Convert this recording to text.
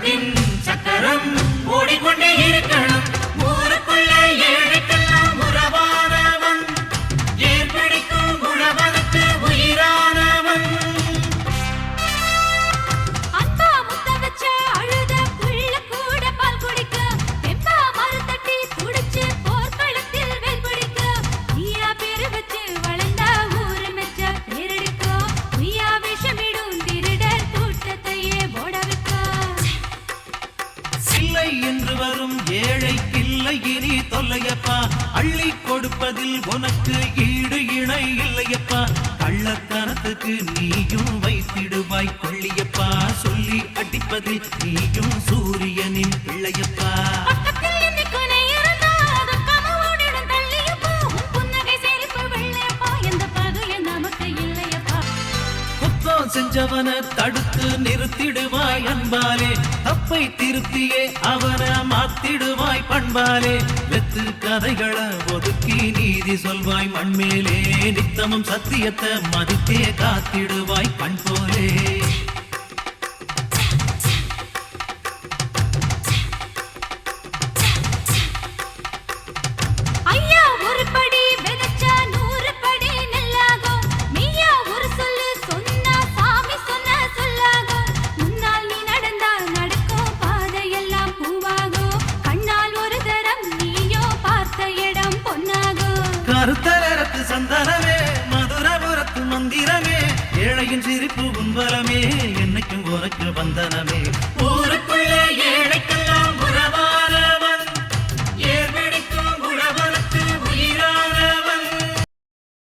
உலகத்தின் சக்கரம் ஓடிக்கொண்டே இருக்கணும். ஊருக்குள்ள ஏழைக்கெல்லாம் உறவானவன், ஏற்பிடிக்கும் உழவனுக்கு உயிரானவன். அன்பா முத்த வச்ச அழுத புள்ள கூட பால் குடிக்க, தெம்பா மரத்தட்டி துடிச்சு போர்க்களத்தில் வேல் பிடிக்க, நீயா பேரு வச்சு வளர்ந்தா ஊரு மெச்ச பேரெடுக்க, நீயா விஷமிடும் திருடர் கூட்டத்தையே போட வைக்க. இல்லை என்று வரும் ஏழைக்கில்லை இனி தொல்லையப்பா, அள்ளி கொடுப்பதில் உனக்கு ஈடு இணை இல்லையப்பா. கள்ளத்தனத்துக்கு நீயும் வைத்திடுவாய் கொள்ளியப்பா, சொல்லி அடிப்பதில் நீயும் சூரியனின் பிள்ளையப்பா. பக்கத்தில் இன்னைக்கு நீ இருந்தா துக்கமா ஓடிடும் தள்ளியப்பா, உன் புன்னகை சிரிப்பு வெள்ளையப்பா, எந்த பகையும் நமக்கு இல்லையப்பா. குத்தம் செஞ்சவனை தடுத்து நிறுத்திடுவாய் அன்பாலே, தப்பை திருத்தியே அவனை மாத்திடுவாய் பண்பாலே. வெத்து கதைகளை ஒதுக்கி நீதி சொல்வாய் மண்மேலே, நித்தமும் சத்தியத்தை மதித்தே காத்திடுவாய் பண் போலே. ஐயா ஒரு படி விதைச்சா 100 படி நெல்லாகும், நீயா ஒரு சொல்லு சொன்னா சாமி சொன்ன சொல்லாகும். முன்னால் நீ நடந்தா நடக்கும் பாதையெல்லாம் பூவாகும், கண்ணால் ஒரு தரம் நீயோ பார்த்த இடம் பொன்னாகும். கருத்தரத்து சந்தனமே, மதுரபுரத்து மந்திரமே, ஏழையின் சிரிப்பு உன்பலமே, என்னைக்கும் உனக்கு வந்தனமே.